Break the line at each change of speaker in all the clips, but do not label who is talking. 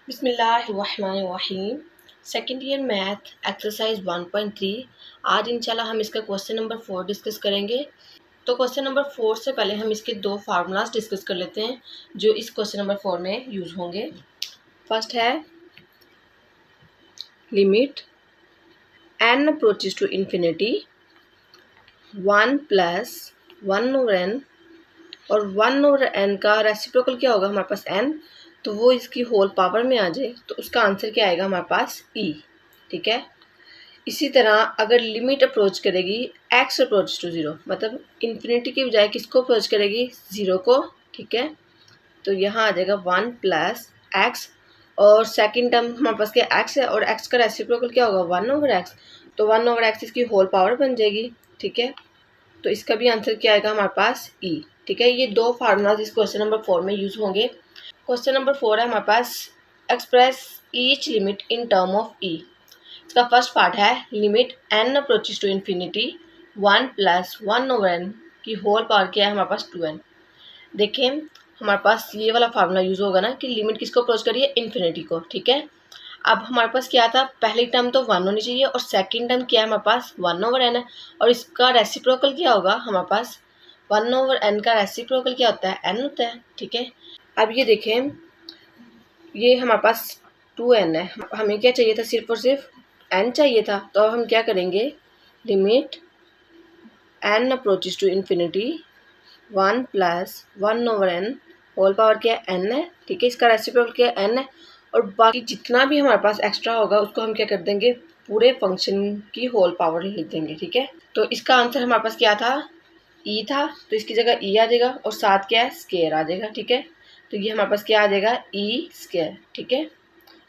बिस्मिल्लाहिर्रहमानिर्रहीम। Second year math exercise 1.3। आज इंशाल्लाह हम इसका क्वेश्चन नंबर 4 डिस्कस करेंगे। तो क्वेश्चन नंबर 4 से पहले हम इसके दो फार्मूलाज डिस्कस कर लेते हैं जो इस क्वेश्चन नंबर 4 में यूज़ होंगे। फर्स्ट है limit n approaches to infinity 1 plus 1/n, और 1/n का रेसिप्रोकल क्या होगा हमारे पास n, तो वो इसकी होल पावर में आ जाए तो उसका आंसर क्या आएगा हमारे पास e। ठीक है। इसी तरह अगर लिमिट अप्रोच करेगी x अप्रोच टू 0, मतलब इन्फिनिटी की बजाय किसको अप्रोच करेगी 0 को। ठीक है, तो यहाँ आ जाएगा 1 प्लस x, और सेकंड टर्म हमारे पास क्या x है और x का रेसिप्रोकल क्या होगा 1/x, तो 1/x इसकी होल पावर बन जाएगी। ठीक है, तो इसका भी आंसर क्या आएगा हमारे पास e। ठीक है, ये दो फार्मूलाज इस क्वेश्चन नंबर 4 में यूज होंगे। क्वेश्चन नंबर 4 है हमारे पास express each limit in term of e। इसका फर्स्ट पार्ट है limit n approaches to infinity 1 plus 1/n की होल पावर क्या है हमारे पास 2n। देखें हमारे पास ये वाला फार्मूला यूज होगा ना कि लिमिट किसको अप्रोच करिए इन्फिनिटी को। ठीक है, अब हमारे पास क्या था, पहली टर्म तो 1 होनी चाहिए और सेकंड टर्म क्या है हमारे पास 1/n है, और इसका रेसिप्रोकल क्या होगा हमारे पास 1/n का रेसिप्रोकल क्या होता है n होता है। ठीक है, अब ये देखें ये हमारे पास 2n है, हमें क्या चाहिए था सिर्फ और सिर्फ n चाहिए था, तो अब हम क्या करेंगे limit n approaches to infinity 1 plus 1/n whole power क्या है n है। ठीक है, इसका रेसिप्रोकल क्या है n है, और बाकी जितना भी हमारे पास एक्स्ट्रा होगा उसको हम क्या कर देंगे पूरे फंक्शन की होल पावर लिख देंगे। ठीक है, तो इसका आंसर हमारे पास क्या था ई था, तो इसकी जगह ई आ जाएगा और साथ क्या है स्क्वायर आ जाएगा। ठीक है, तो ये हमारे पास क्या आ जाएगा ई स्क्वायर। ठीक है,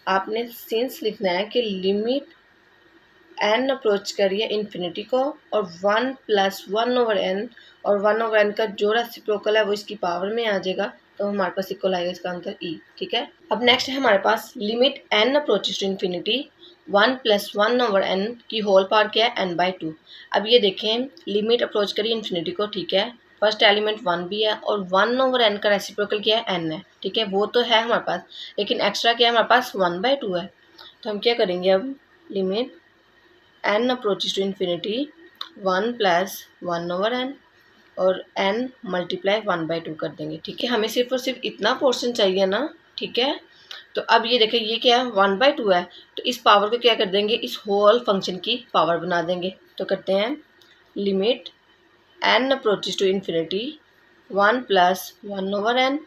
आपने सिंस लिखना है कि लिमिट n अप्रोच करिए इन्फिनिटी को और 1 प्लस 1/n, और 1/n का जो रेसिप्रोकल है वो इसकी पावर में आ जाएगा, तो हमारे पास इक्वल आएगा इसका आंसर ई। ठीक है, अब नेक्स्ट है हमारे पास limit n approaches to infinity 1 plus 1/n की होल पावर क्या है n/2। अब ये देखें लिमिट अप्रोच करिए इन्फिनिटी को। ठीक है, फर्स्ट एलिमेंट 1 भी है और 1/n का रेसिप्रोकल क्या है n है। ठीक है, वो तो है हमारे पास, लेकिन एक्स्ट्रा क्या है हमारे पास 1/2 है, तो हम क्या करेंगे अब limit n approaches to infinity 1 plus 1/n और n मल्टीप्लाई 1/2 कर देंगे। ठीक है, हमें सिर्फ और सिर्फ इतना पोर्शन चाहिए ना। ठीक है, तो अब ये देखें ये क्या है 1/2 है, तो इस पावर को क्या कर देंगे इस होल फंक्शन की पावर बना देंगे। तो करते हैं limit n approaches to infinity 1 plus 1/n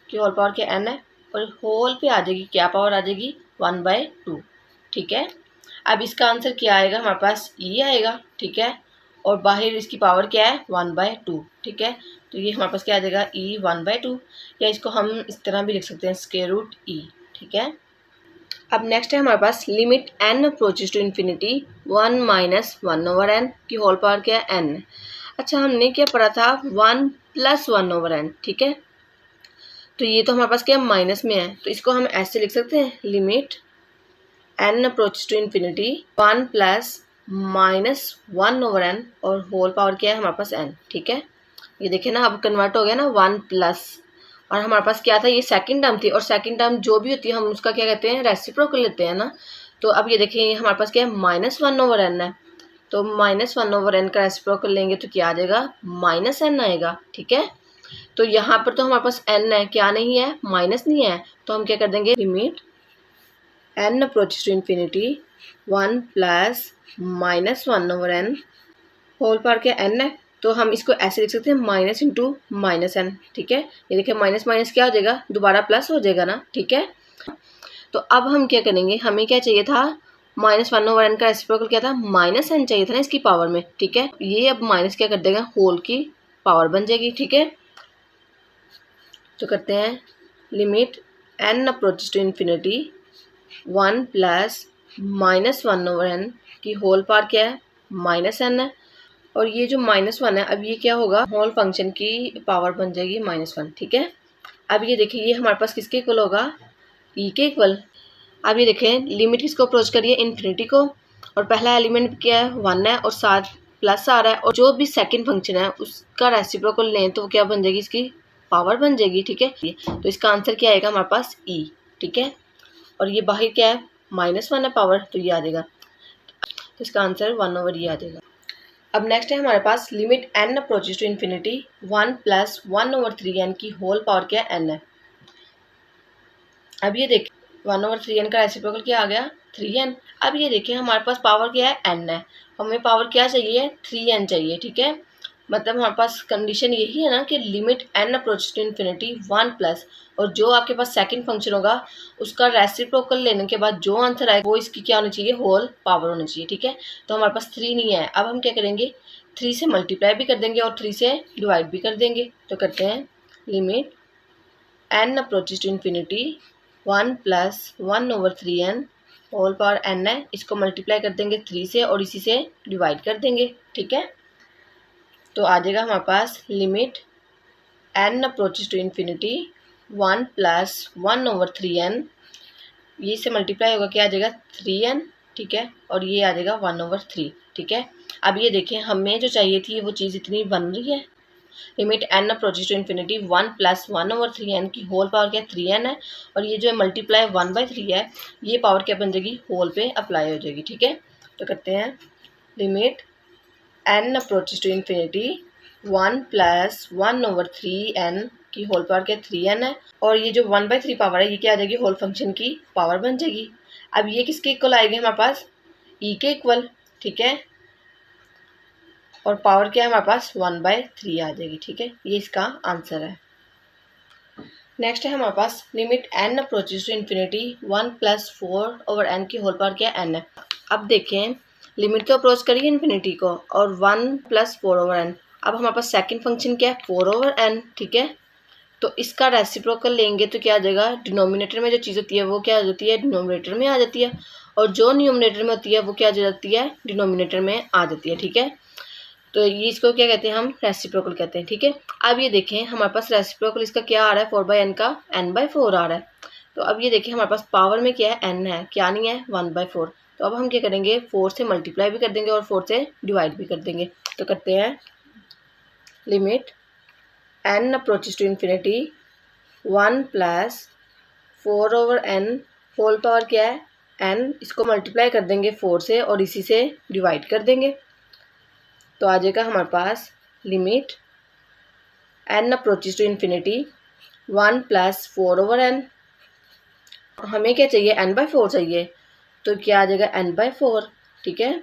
की होल पावर क्या n है, और होल पे आ जाएगी क्या पावर आ जाएगी 1/2। ठीक है, अब इसका आंसर क्या आएगा हमारे पास ई आएगा। ठीक है, और बाहर इसकी पावर क्या है 1/2। ठीक है, तो ये हमारे पास क्या आ जाएगा ई 1/2, या इसको हम इस तरह भी लिख सकते हैं स्क्वायर रूट ई। ठीक है, अब नेक्स्ट है हमारे पास limit n approaches to infinity 1 minus 1/n की होल पावर क्या है n। अच्छा, हमने क्या पढ़ा था 1 प्लस 1/n। ठीक है, तो ये तो हमारे पास क्या माइनस में है, तो इसको हम ऐसे लिख सकते हैं limit n approaches to infinity 1 plus minus 1/n और होल पावर क्या है हमारे पास n। ठीक है, ये देखिए ना अब कन्वर्ट हो गया ना 1 प्लस, और हमारे पास क्या था ये सेकंड टर्म थी, और सेकंड टर्म जो भी होती है हम उसका क्या कहते हैं रेसिप्रोकल लेते हैं ना। तो अब ये देखिए हमारे पास क्या है -1/n है, तो -1/n का रेसिप्रोकल लेंगे तो क्या आ जाएगा -n आएगा। ठीक है, तो यहाँ पर तो हमारे पास n है, क्या नहीं है माइनस नहीं है, तो हम क्या कर देंगे limit n approaches to infinity 1 plus -1/n whole power क्या n है, तो हम इसको ऐसे लिख सकते हैं माइनस इंटू माइनस n। ठीक है, ये देखिए माइनस माइनस क्या हो जाएगा दोबारा प्लस हो जाएगा ना। ठीक है, तो अब हम क्या करेंगे हमें क्या चाहिए था -1/n का रेसिप्रोकल क्या था -n चाहिए था ना इसकी पावर में। ठीक है, ये अब माइनस क्या कर देगा होल की पावर बन जाएगी। ठीक है, तो करते हैं limit n approaches to infinity 1 plus -1/n की होल पावर क्या है -n है, और ये जो -1 है अब ये क्या होगा होल फंक्शन की पावर बन जाएगी -1। ठीक है, अब ये देखिए ये हमारे पास किसके इक्वल होगा ई के इक्वल। अब ये देखें लिमिट किसको अप्रोच करिए इन्फिनिटी को, और पहला एलिमेंट क्या है 1 है और साथ प्लस आ रहा है, और जो भी सेकंड फंक्शन है उसका रेसिप्रोकल लें तो क्या बन जाएगी इसकी पावर बन जाएगी। ठीक है, तो इसका आंसर क्या आएगा हमारे पास ई। ठीक है, और ये बाहर क्या है, -1 है पावर, तो ये आ जाएगा। तो इसका आंसर 1/, ये आ जाएगा। अब नेक्स्ट है हमारे पास limit n approaches to infinity 1 + 1/3n की होल पावर क्या है, n है। अब ये देखिए 1/3n का रेसिप्रोकल क्या आ गया, 3n। अब ये देखिए हमारे पास पावर क्या है, n है, हमें पावर क्या चाहिए, 3n चाहिए, ठीक है। मतलब हमारे पास कंडीशन यही है ना कि limit n approach to infinity 1 plus, और जो आपके पास सेकंड फंक्शन होगा उसका रेसिप्रोकल लेने के बाद जो आंसर आएगा वो इसकी क्या होनी चाहिए, होल पावर होनी चाहिए, ठीक है। तो हमारे पास 3 नहीं है, अब हम क्या करेंगे, 3 से मल्टीप्लाई भी कर देंगे और 3 से डिवाइड भी कर देंगे। तो करते हैं limit n approaches to infinity 1 + 1/3n whole power n है, इसको मल्टीप्लाई कर देंगे 3 से और इसी से डिवाइड कर देंगे, ठीक है। तो आ जाएगा हमारे पास limit n approaches to infinity 1 + 1/3n, ये से मल्टीप्लाई होगा क्या आ जाएगा, 3n, ठीक है, और ये आ जाएगा 1/3, ठीक है। अब ये देखें हमें जो चाहिए थी वो चीज़ इतनी बन रही है। Limit n approaches to infinity 1 + 1/3n की होल पावर क्या 3n है, और ये जो है मल्टीप्लाई 1/3 है, ये पावर क्या बन जाएगी, होल पे अप्लाई हो जाएगी, ठीक है। तो करते हैं limit n approaches to infinity 1 + 1/3n की होल पावर क्या 3n है, और ये जो 1/3 पावर है ये क्या आ जाएगी, होल फंक्शन की पावर बन जाएगी। अब ये किसके इक्वल आएगी हमारे पास, e के इक्वल, ठीक है, और पावर क्या है हमारे पास 1/3 आ जाएगी, ठीक है। ये इसका आंसर है। नेक्स्ट है हमारे पास limit n approaches to infinity 1 + 4/n की होल पावर क्या है, n है। अब देखें लिमिट तो अप्रोच करिए इन्फिनिटी को, और 1 + 4/n। अब हमारे पास सेकंड फंक्शन क्या है, 4/n, ठीक है। तो इसका रेसिप्रोकल लेंगे तो क्या आ जाएगा, डिनोमिनेटर में जो चीज़ होती है वो क्या आ जाती है, डिनोमिनेटर में आ जाती है, और जो न्यूमिनेटर में होती है वो क्या आ जाती है, डिनोमिनेटर में आ जाती है, ठीक है। तो ये इसको क्या कहते हैं, हम रेसिप्रोकल कहते हैं, ठीक है। अब ये देखें हमारे पास रेसिप्रोकल इसका क्या आ रहा है, 4/n का n/4 आ रहा है। तो अब ये देखें हमारे पास पावर में क्या है, n है, क्या नहीं है, 1/4। तो अब हम क्या करेंगे, 4 से मल्टीप्लाई भी कर देंगे और 4 से डिवाइड भी कर देंगे। तो करते हैं limit n approaches to infinity 1 + 4/n whole power क्या है, n, इसको मल्टीप्लाई कर देंगे 4 से और इसी से डिवाइड कर देंगे। तो आ जाएगा हमारे पास limit n approaches to infinity 1 + 4/n, हमें क्या चाहिए, n/4 चाहिए, तो क्या आ जाएगा n/4, ठीक है,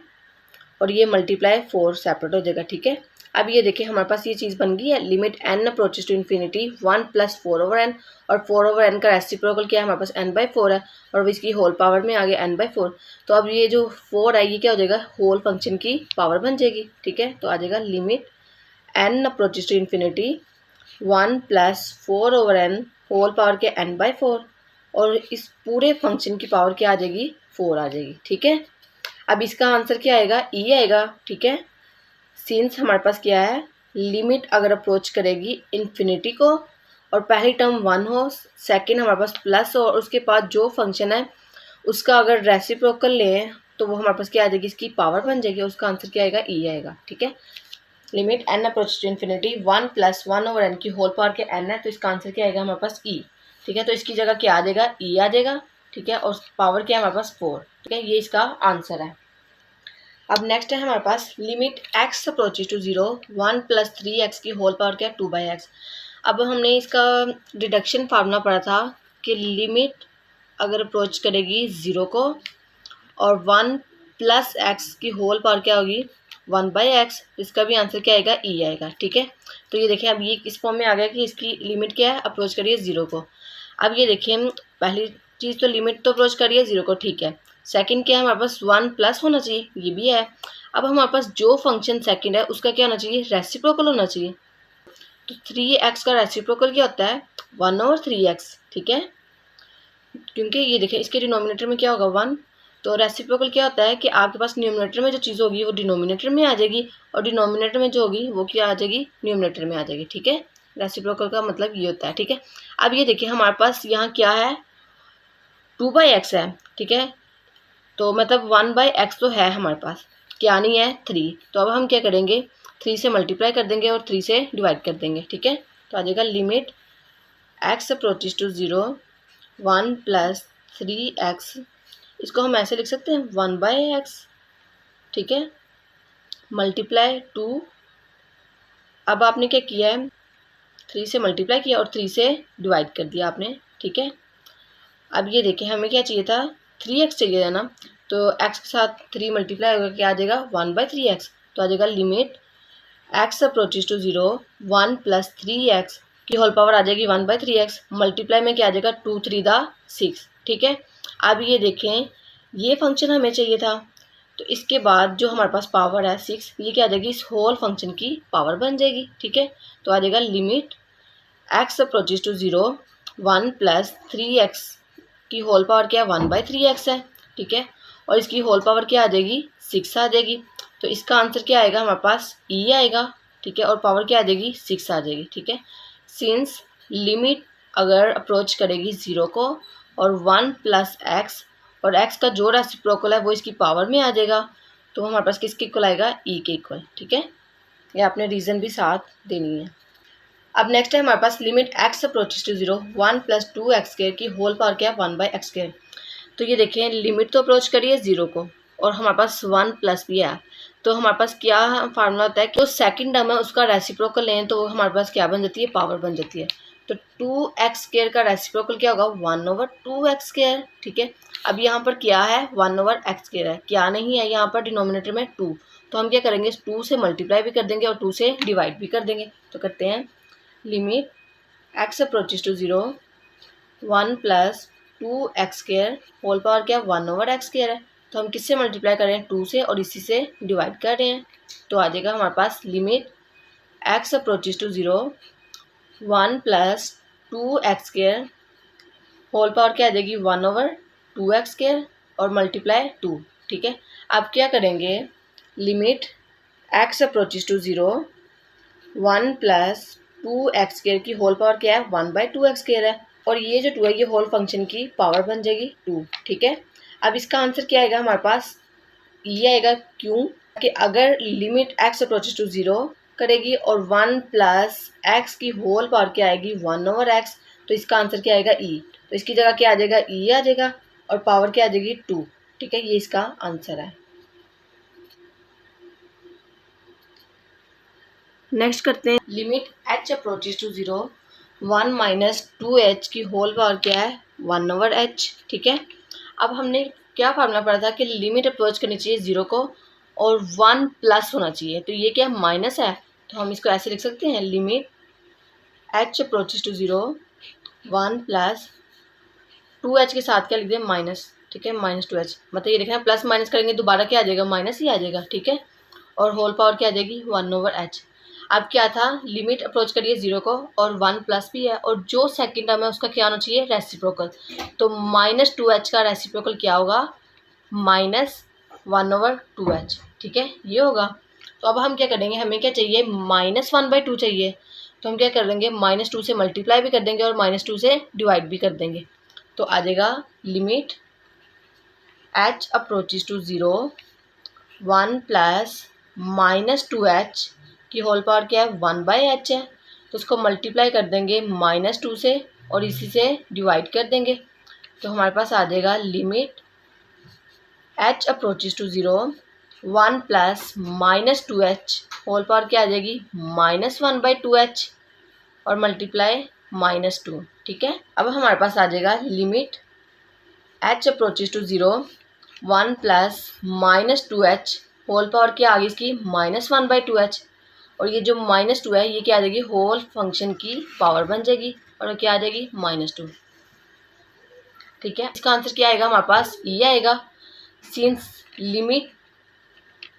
और ये मल्टीप्लाई 4 सेपरेट हो जाएगा, ठीक है। अब ये देखिए हमारे पास ये चीज़ बन गई है, limit n approaches to infinity 1 + 4/n, और 4/n का रेसिप्रोकल क्या है हमारे पास, n/4 है, और इसकी होल पावर में आ गया n/4। तो अब ये जो 4 है ये क्या हो जाएगा, होल फंक्शन की पावर बन जाएगी, ठीक है। तो आ जाएगा limit n approaches to infinity 1 + 4/n whole power के n/4, और इस पूरे फंक्शन की पावर क्या आ जाएगी, 4 आ जाएगी, ठीक है। अब इसका आंसर क्या आएगा, e आएगा, ठीक है। सिंस हमारे पास क्या है, लिमिट अगर अप्रोच करेगी इन्फिनिटी को और पहली टर्म 1 हो, सेकंड हमारे पास प्लस हो, और उसके बाद जो फंक्शन है उसका अगर रेसिप्रोकल लें तो वो हमारे पास क्या आ जाएगी, इसकी पावर बन जाएगी, उसका आंसर क्या आएगा, e आएगा, ठीक है। Limit n approach to infinity 1 + 1/n की होल पावर के n है, तो इसका आंसर क्या आएगा हमारे पास e, ठीक है। तो इसकी जगह क्या आ जाएगा, e आ जाएगा, ठीक है, और पावर क्या है हमारे पास 4, ठीक है, ये इसका आंसर है। अब नेक्स्ट है हमारे पास limit x approaches to 0 1 + 3x की होल पावर क्या है 2/x। अब हमने इसका डिडक्शन फार्मूला पढ़ा था कि लिमिट अगर अप्रोच करेगी 0 को और 1 + x की होल पावर क्या होगी 1/x, इसका भी आंसर क्या आएगा, e आएगा, ठीक है। तो ये देखें अब ये इस फॉर्म में आ गया कि इसकी लिमिट क्या है, अप्रोच करिए 0 को। अब ये देखिए पहली चीज़ तो लिमिट तो अप्रोच करिए 0 को, ठीक है। सेकंड क्या है हमारे पास 1 प्लस होना चाहिए, ये भी है। अब हमारे पास जो फंक्शन सेकंड है उसका क्या होना चाहिए, रेसिप्रोकल होना चाहिए। तो 3x का रेसिप्रोकल क्या होता है, 1/3x, ठीक है, क्योंकि ये देखें इसके डिनोमिनेटर में क्या होगा 1, तो रेसिप्रोकल क्या होता है कि आपके पास न्यूमिनेटर में जो चीज़ होगी वो डिनोमिनेटर में आ जाएगी, और डिनोमिनेटर में जो होगी वो क्या आ जाएगी, न्यूमिनेटर में आ जाएगी, ठीक है। रेसिप्रोकल का मतलब ये होता है, ठीक है। अब ये देखिए हमारे पास यहाँ क्या है, 2/x है, ठीक है, तो मतलब 1/x तो है हमारे पास, क्या नहीं है 3। तो अब हम क्या करेंगे, 3 से मल्टीप्लाई कर देंगे और 3 से डिवाइड कर देंगे, ठीक है। तो आ जाएगा limit x approaches to 0 1 + 3x, इसको हम ऐसे लिख सकते हैं 1/x, ठीक है, मल्टीप्लाई 2। अब आपने क्या किया है, 3 से मल्टीप्लाई किया और 3 से डिवाइड कर दिया आपने, ठीक है। अब ये देखें, हमें क्या चाहिए था, 3x चाहिए था ना, तो x के साथ 3 मल्टीप्लाई होगा, क्या आ जाएगा 1/3x। तो आ जाएगा limit x approaches to 0, 1 + 3x की होल पावर आ जाएगी 1/3x, मल्टीप्लाई में क्या आ जाएगा 2 3 दा 6, ठीक है। अब ये देखें, ये फंक्शन हमें चाहिए था, तो इसके बाद जो हमारे पास पावर है 6, ये क्या आ जाएगी, इस होल फंक्शन की पावर बन जाएगी, ठीक है। तो आ जाएगा limit x approaches to 0, 1 + 3x की होल पावर क्या है 1/3x है, ठीक है, और इसकी होल पावर क्या आ जाएगी 6 आ जाएगी। तो इसका आंसर क्या आएगा, हमारे पास e आएगा, ठीक है, और पावर क्या आ जाएगी 6 आ जाएगी, ठीक है। सिंस लिमिट अगर अप्रोच करेगी 0 को और 1 + x, और x का जो रेसिप्रोकल है वो इसकी पावर में आ जाएगा, तो हमारे पास किसके इक्वल आएगा, e के इक्वल, ठीक है। ये आपने रीज़न भी साथ देनी है। अब नेक्स्ट है हमारे पास limit x approaches to 0, 1 + 2x² की होल पावर क्या है 1/x²। तो ये देखें, लिमिट तो अप्रोच करिए 0 को और हमारे पास 1 प्लस भी है, तो हमारे पास क्या फार्मूला होता है कि जो सेकंड टर्म है उसका रेसिप्रोकल लें तो हमारे पास क्या बन जाती है, पावर बन जाती है। तो 2x² का रेसिप्रोकल क्या होगा 1/2x², ठीक है। अब यहाँ पर क्या है 1/x² है, क्या नहीं है यहाँ पर डिनोमिनेटर में 2, तो हम क्या करेंगे 2 से मल्टीप्लाई भी कर देंगे और 2 से डिवाइड भी कर देंगे। तो करते हैं limit x approaches to 0, 1 + 2x² whole power क्या 1/x² है, तो हम किससे मल्टीप्लाई कर रहे हैं 2 से और इसी से डिवाइड कर रहे हैं। तो आ जाएगा हमारे पास limit x approaches to 0, 1 + 2x² whole power क्या आ जाएगी 1/2x² और मल्टीप्लाई 2, ठीक है। अब क्या करेंगे, limit x approaches to 0, 1 + 2x² की होल पावर क्या है 1/2x² है, और ये जो 2 है ये होल फंक्शन की पावर बन जाएगी 2, ठीक है। अब इसका आंसर क्या आएगा हमारे पास, ये आएगा, क्यों कि अगर लिमिट x अप्रोचेज टू 0 करेगी और 1 + x की होल पावर क्या आएगी 1/x, तो इसका आंसर क्या आएगा e, तो इसकी जगह क्या आ जाएगा e आ जाएगा और पावर क्या आ जाएगी 2, ठीक है, ये इसका आंसर है। नेक्स्ट करते हैं limit h approaches to 0, 1 - 2h की होल पावर क्या है 1/h, ठीक है। अब हमने क्या फार्मूला पढ़ा था कि लिमिट अप्रोच करनी चाहिए 0 को और 1 प्लस होना चाहिए, तो ये क्या माइनस है, तो हम इसको ऐसे लिख सकते हैं limit h approaches to 0, 1 + 2h के साथ क्या लिख दें माइनस, ठीक है, -2h, मतलब ये देखना प्लस माइनस करेंगे दोबारा क्या आ जाएगा माइनस ही आ जाएगा, ठीक है, और होल पावर क्या आ जाएगी 1/h। अब क्या था, लिमिट अप्रोच करिए 0 को और 1 प्लस भी है और जो सेकंड टर्म है उसका क्या होना चाहिए रेसिप्रोकल, तो -2h का रेसिप्रोकल क्या होगा -1/2h, ठीक है, ये होगा। तो अब हम क्या करेंगे, हमें क्या चाहिए -1/2 चाहिए, तो हम क्या कर देंगे -2 से मल्टीप्लाई भी कर देंगे और -2 से डिवाइड भी कर देंगे। तो आ जाएगा limit h approaches to 0, 1 + -2h की होल पावर क्या है 1/h है, तो उसको मल्टीप्लाई कर देंगे -2 से और इसी से डिवाइड कर देंगे। तो हमारे पास आ जाएगा limit h approaches to 0, 1 + -2h whole power क्या आ जाएगी -1/2h और मल्टीप्लाई -2, ठीक है। अब हमारे पास आ जाएगा limit h approaches to 0, 1 + -2h whole power क्या आ गई इसकी -1/2h, और ये जो -2 है ये क्या आ जाएगी होल फंक्शन की पावर बन जाएगी और क्या आ जाएगी -2, ठीक है। इसका आंसर क्या आएगा हमारे पास ये आएगा, since limit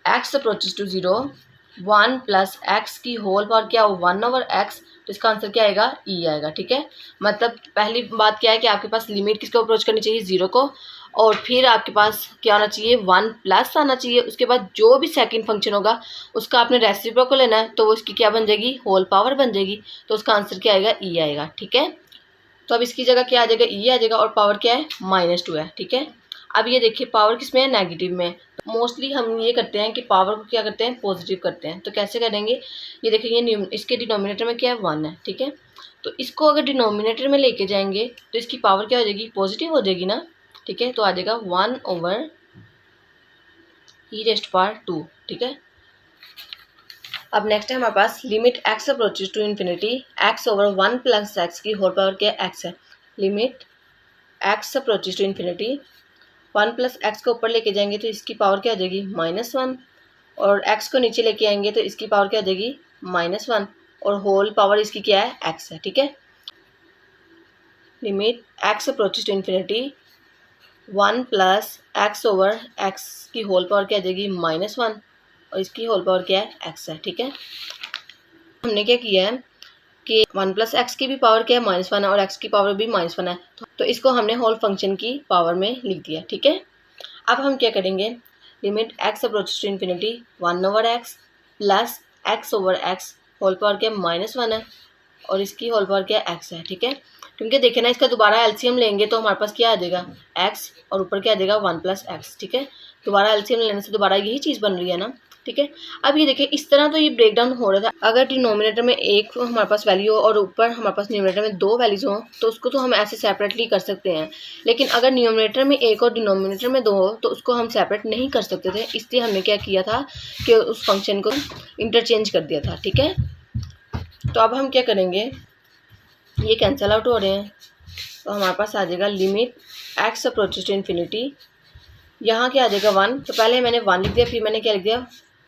x approaches to 0, 1 + x की होल पावर क्या हो 1/x, तो इसका आंसर क्या आएगा e आएगा, ठीक है। मतलब पहली बात क्या है कि आपके पास लिमिट किसको अप्रोच करनी चाहिए 0 को, और फिर आपके पास क्या आना चाहिए 1 प्लस आना चाहिए, उसके बाद जो भी सेकंड फंक्शन होगा उसका आपने रेसिप्रोकल लेना है, तो वो इसकी क्या बन जाएगी होल पावर बन जाएगी, तो उसका आंसर क्या आएगा e आएगा, ठीक है। तो अब इसकी जगह क्या आ जाएगा e आ जाएगा और पावर क्या है -2 है, ठीक है। अब ये देखिए पावर किस में है नेगेटिव में, मोस्टली हम ये करते हैं कि पावर को क्या करते हैं पॉजिटिव करते हैं, तो कैसे करेंगे, ये देखिए ये इसके डिनोमिनेटर में क्या है 1 है, ठीक है, तो इसको अगर डिनोमिनेटर में लेके जाएंगे तो इसकी पावर क्या हो जाएगी पॉजिटिव हो जाएगी ना, ठीक है, तो आ जाएगा 1/e⁻², ठीक है। अब नेक्स्ट है हमारे पास limit x approaches to infinity x/1 + x की होल पावर क्या x है। Limit x approaches to infinity 1 + x को ऊपर लेके जाएंगे तो इसकी पावर क्या आ जाएगी -1, और x को नीचे लेके आएंगे तो इसकी पावर क्या आ जाएगी -1, और होल पावर इसकी क्या है x है, ठीक है। Limit x approaches to infinity 1 + x/x की होल पावर क्या आ जाएगी -1, और इसकी होल पावर क्या है x है, ठीक है। हमने क्या किया है कि 1 + x की भी पावर क्या है -1 है, और x की पावर भी -1 है, तो इसको हमने होल फंक्शन की पावर में लिख दिया, ठीक है। अब हम क्या करेंगे, limit x approaches to infinity 1/x + x/x whole power क्या -1 है, और इसकी होल पावर क्या x है, ठीक है। क्योंकि देखे ना, इसका दोबारा एलसीएम लेंगे तो हमारे पास क्या आ जाएगा x, और ऊपर क्या आ जाएगा 1 + x, ठीक है। दोबारा एलसीएम लेने से दोबारा यही चीज़ बन रही है ना, ठीक है। अब ये देखिए इस तरह तो ये ब्रेक डाउन हो रहा था। अगर डिनोमिनेटर में एक हमारे पास वैल्यू हो और ऊपर हमारे पास न्यूमरेटर में 2 वैल्यूज हो तो उसको तो हम ऐसे सेपरेटली कर सकते हैं, लेकिन अगर न्यूमरेटर में 1 और डिनोमिनेटर में 2 हो तो उसको हम सेपरेट नहीं कर सकते थे। इसलिए हमने क्या किया था कि उस फंक्शन को इंटरचेंज कर दिया था, ठीक है। तो अब हम क्या करेंगे, ये कैंसिल आउट हो रहे हैं, तो हमारे पास आ जाएगा limit x approaches to infinity, यहाँ क्या आ जाएगा 1, तो पहले मैंने 1 लिख दिया, फिर मैंने क्या लिख दिया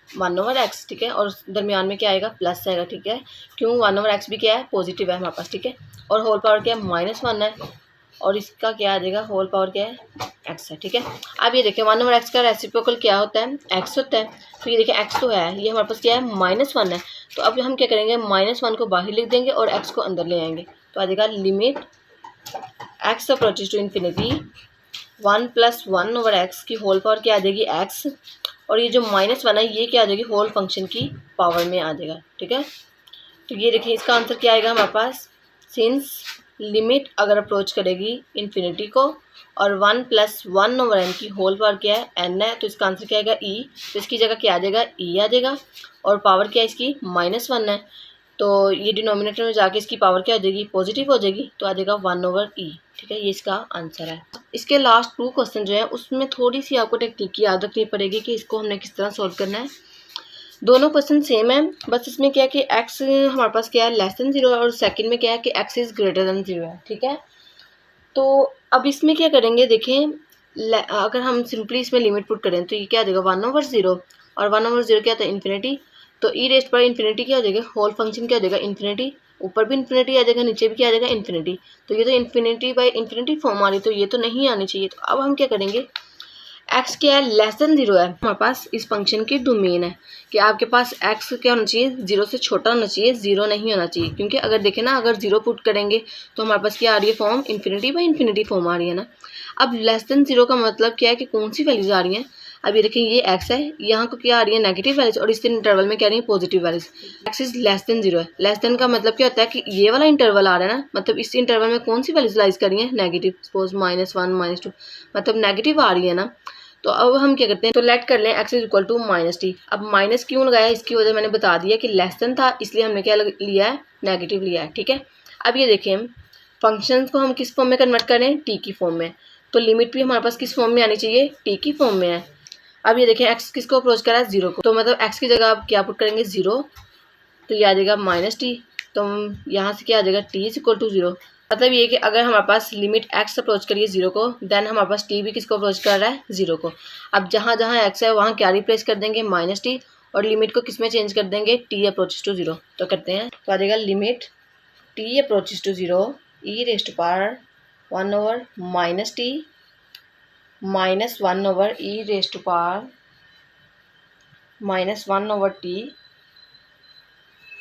1/x, ठीक है, और दरमियान में क्या आएगा प्लस आएगा, ठीक है। क्यों 1/x भी क्या है पॉजिटिव है हमारे पास, ठीक है, और होल पावर क्या है -1 है, और इसका क्या आ जाएगा होल पावर क्या है x है, ठीक है। अब ये देखिए 1/x का रेसिप्रोकल क्या होता है x होता है, तो ये देखिए x तो है, ये हमारे पास क्या है -1 है, तो अब हम क्या करेंगे -1 को बाहर लिख देंगे और x को अंदर ले आएंगे, तो आ जाएगा limit x approaches to infinity 1 + 1/x की होल पावर क्या आ जाएगी x, और ये जो -1 है ये क्या आ जाएगी होल फंक्शन की पावर में आ जाएगा, ठीक है। तो ये देखिए इसका आंसर क्या आएगा हमारे पास, सिंस लिमिट अगर अप्रोच करेगी इन्फिनिटी को और 1 + 1/n की होल पावर क्या है n है, तो इसका आंसर क्या आएगा e, तो इसकी जगह क्या आ जाएगा e आ जाएगा, और पावर क्या है इसकी -1 है, तो ये डिनोमिनेटर में जाके इसकी पावर क्या हो जाएगी पॉजिटिव हो जाएगी, तो आ जाएगा 1/e, ठीक है। ये इसका आंसर है। इसके लास्ट 2 क्वेश्चन जो है उसमें थोड़ी सी आपको टेक्निक की याद रखनी पड़ेगी कि इसको हमने किस तरह सॉल्व करना है। दोनों क्वेश्चन सेम है, बस इसमें क्या है कि x हमारे पास क्या है <0 और सेकंड में क्या है कि x > 0 है, ठीक है। तो अब इसमें क्या करेंगे, देखें अगर हम सिंपली इसमें लिमिट पुट करें तो ये क्या देगा 1/0, और 1/0 क्या था इन्फिनिटी, तो e⁻∞ क्या हो जाएगा होल फंक्शन क्या हो जाएगा इन्फिनिटी, ऊपर भी इन्फिनिटी आ जाएगा नीचे भी क्या आ जाएगा इन्फिनिटी, तो ये तो इन्फिनिटी फॉर्म आ रही, तो ये तो नहीं आनी चाहिए। तो अब हम क्या करेंगे, x क्या है <0 है, हमारे पास इस फंक्शन की डोमेन है कि आपके पास x क्या होना चाहिए 0 से छोटा होना चाहिए, 0 नहीं होना चाहिए, क्योंकि अगर देखें ना अगर 0 पुट करेंगे तो हमारे पास क्या आ रही है फॉर्म इन्फिनिटी फॉर्म आ रही है ना। अब <0 का मतलब क्या है कि कौन सी वैल्यूज आ रही हैं, अब ये देखें ये x है, यहाँ को क्या आ रही है नेगेटिव वैल्यूज, और इस इंटरवल में क्या आ रही है पॉजिटिव वैल्यूज। x > 0 है, लेस देन का मतलब क्या होता है कि ये वाला इंटरवल आ रहा है ना, मतलब इस इंटरवल में कौन सी वैल्यूज लाइज कर रही है नेगेटिव, सपोज -1 -2 मतलब नेगेटिव आ रही है ना। तो अब हम क्या करते हैं, तो लेट कर लें x = -t। अब माइनस क्यों लगाया, इसकी वजह मैंने बता दिया कि लेस देन था, इसलिए हमने क्या लिया है नेगेटिव लिया है, ठीक है। अब ये देखें फंक्शंस को हम किस फॉर्म में कन्वर्ट करें t की फॉर्म में, तो लिमिट भी हमारे पास किस फॉर्म में आनी चाहिए t की फॉर्म में है। अब ये देखें x किसको अप्रोच करा है 0 को, तो मतलब x की जगह आप क्या पुट करेंगे 0, तो ये आ जाएगा -t, तो यहाँ से क्या आ जाएगा t = 0, मतलब ये कि अगर हमारे पास लिमिट x अप्रोच करिए 0 को, देन हमारे पास t भी किसको अप्रोच कर रहा है 0 को। अब जहाँ जहाँ x है वहाँ क्या रिप्लेस कर देंगे -t, और लिमिट को किस में चेंज कर देंगे t अप्रोचेज टू 0, तो करते हैं, तो आ जाएगा limit t approaches to 0 e⁻1/t -1/e⁻1/t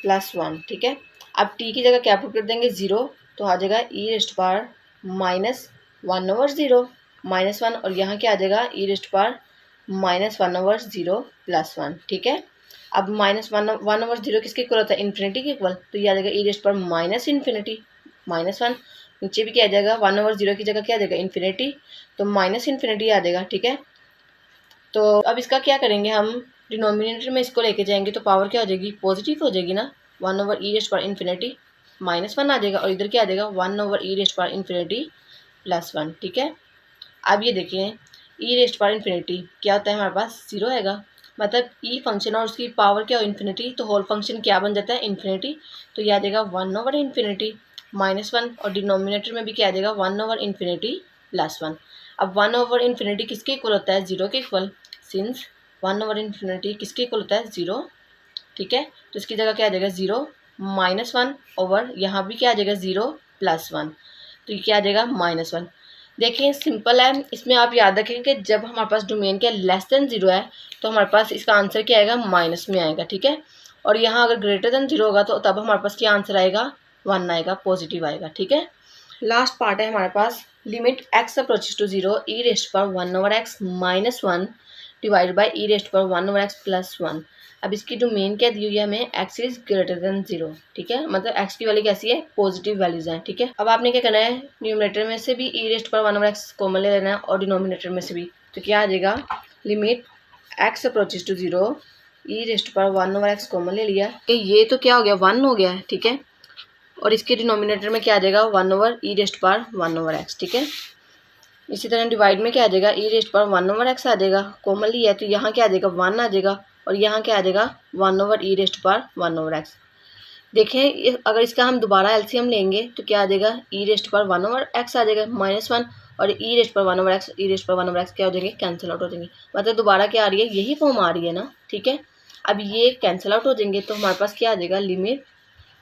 +1, ठीक है। अब t की जगह क्या पुट कर देंगे 0, तो आ जाएगा e⁻1/0 -1, और यहाँ क्या आ जाएगा e⁻1/0 +1, ठीक है। अब -1/0 किसके इक्वल होता है इन्फिनिटी के इक्वल, तो ये आ जाएगा e⁻∞ -1, नीचे भी क्या आ जाएगा 1/0 की जगह क्या आ जाएगा इन्फिनिटी, तो -∞ आ जाएगा, ठीक है। तो अब इसका क्या करेंगे, हम डिनोमिनेटर में इसको लेके जाएंगे तो पावर क्या हो जाएगी पॉजिटिव हो जाएगी ना, 1/e⁻∞ -1 आ जाएगा, और इधर क्या आ जाएगा 1/e⁻∞ +1, ठीक है। अब ये देखें ई रेस्ट पावर इन्फिनिटी क्या होता है हमारे पास 0 आएगा, मतलब ई फंक्शन और उसकी पावर क्या हो इन्फिनिटी, तो होल फंक्शन क्या बन जाता है इन्फिनिटी। तो यह आ जाएगा 1/इन्फिनिटी -1 और डिनोमिनेटर में भी क्या आ जाएगा 1/इन्फिनिटी +1। अब 1/इन्फिनिटी किसके इक्वल होता है 0 के इक्वल, सिंस 1/इन्फिनिटी किसके इक्वल होता है 0, ठीक है। तो इसकी जगह क्या आ जाएगा 0 -1 ओवर यहाँ भी क्या आ जाएगा 0 +1, तो ये क्या आ जाएगा -1। देखिए सिंपल है, इसमें आप याद रखें कि जब हमारे पास डोमेन क्या लेस देन 0 है तो हमारे पास इसका आंसर क्या आएगा माइनस में आएगा, ठीक है। और यहाँ अगर ग्रेटर देन 0 होगा तो तब हमारे पास क्या आंसर आएगा 1 आएगा, पॉजिटिव आएगा, ठीक है। लास्ट पार्ट है हमारे पास limit x approaches to 0 E rest पर 1/x -1 divide by E rest पर 1/x +1। अब इसकी डोमेन क्या दी हुई है हमें x इज ग्रेटर देन 0, ठीक है, मतलब x की वैल्यू कैसी है पॉजिटिव वैल्यूज हैं, ठीक है। अब आपने क्या करना है न्यूमरेटर में से भी ई रेस्ट पर 1/x कॉमन ले लेना है और डिनोमिनेटर में से भी, तो क्या आ जाएगा limit x approaches to 0 E rest पर 1/x कॉमन ले लिया कि ये तो क्या हो गया 1 हो गया है, ठीक है। और इसके डिनोमिनेटर में क्या आ जाएगा 1/e रेस्ट पर 1/x, ठीक है। इसी तरह डिवाइड में क्या आ जाएगा e रेस्ट पर 1/x आ जाएगा, कॉमन लिया है तो यहाँ क्या आ जाएगा 1 आ जाएगा और यहाँ क्या आ जाएगा 1/e रेस्ट पर 1/x। देखें अगर इसका हम दोबारा एलसीएम लेंगे तो क्या आ जाएगा e रेस्ट पर 1/x आ जाएगा -1 और e रेस्ट पर 1/x e रेस्ट पर 1/x क्या हो जाएंगे कैंसिल आउट हो जाएंगे, मतलब दोबारा क्या आ रही है यही फॉर्म आ रही है ना, ठीक है। अब ये कैंसिल आउट हो जाएंगे तो हमारे पास क्या आ जाएगा limit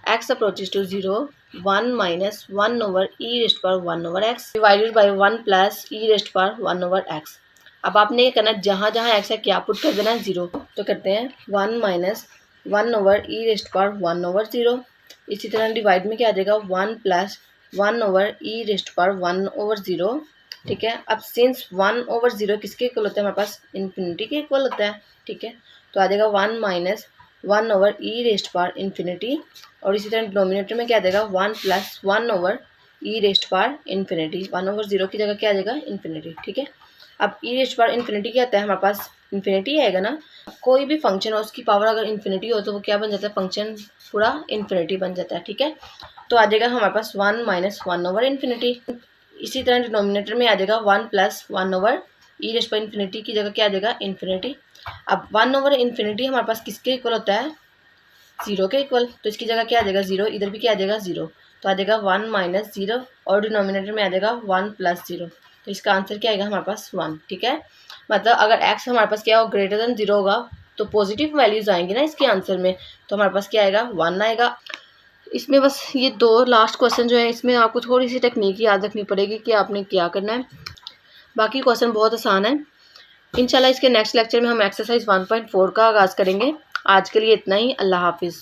x approaches to 0 1 - 1/e rest पर 1/x divided by 1 + e rest पर 1/x। अब आपने ये करना है जहाँ जहाँ x है क्या पुट कर देना है 0, तो करते हैं 1 - 1/e रेस्ट पर 1/0। इसी तरह डिवाइड में क्या आ जाएगा 1 + 1/e रेस्ट पर 1/0, ठीक है। अब सिंस 1/0 किसके इक्वल होता है हमारे पास इन्फिनिटी के इक्वल होता है, ठीक है। तो आ जाएगा 1 - 1/e रेस्ट पर इन्फिनिटी और इसी तरह डिनोमिनेटर में क्या आ जाएगा 1 + 1/e रेस्ट पर इन्फिनिटी 1/0 की जगह क्या आ जाएगा इन्फिनिटी, ठीक है। अब e रेस्ट पर इन्फिनिटी क्या आता है हमारे पास इन्फिनिटी आएगा ना, कोई भी फंक्शन हो उसकी पावर अगर इन्फिनिटी हो तो वो क्या बन जाता है फंक्शन पूरा इन्फिनिटी बन जाता है, ठीक है। तो आ जाएगा हमारे पास 1 - 1/इन्फिनिटी। इसी तरह डिनोमिनेटर में आ जाएगा 1 + 1/e रेस्ट पर इन्फिनिटी की जगह क्या आ जाएगा इन्फिनिटी। अब 1/इन्फिनिटी हमारे पास किसके इक्वल होता है 0 के इक्वल, तो इसकी जगह क्या आ जाएगा 0, इधर भी क्या आ जाएगा 0, तो आ जाएगा 1 - 0 और डिनोमिनेटर में आ जाएगा 1 + 0, तो इसका आंसर क्या आएगा हमारे पास 1, ठीक है। मतलब अगर x हमारे पास क्या हो ग्रेटर देन 0 होगा तो पॉजिटिव वैल्यूज आएंगी ना इसके आंसर में, तो हमारे पास क्या आएगा 1 आएगा। इसमें बस ये 2 लास्ट क्वेश्चन जो है इसमें आपको थोड़ी सी टेक्निक याद रखनी पड़ेगी कि आपने क्या करना है, बाकी क्वेश्चन बहुत आसान है। इंशाल्लाह इसके नेक्स्ट लेक्चर में हम एक्सरसाइज 1.4 का आगाज़ करेंगे। आज के लिए इतना ही, अल्लाह हाफिज़।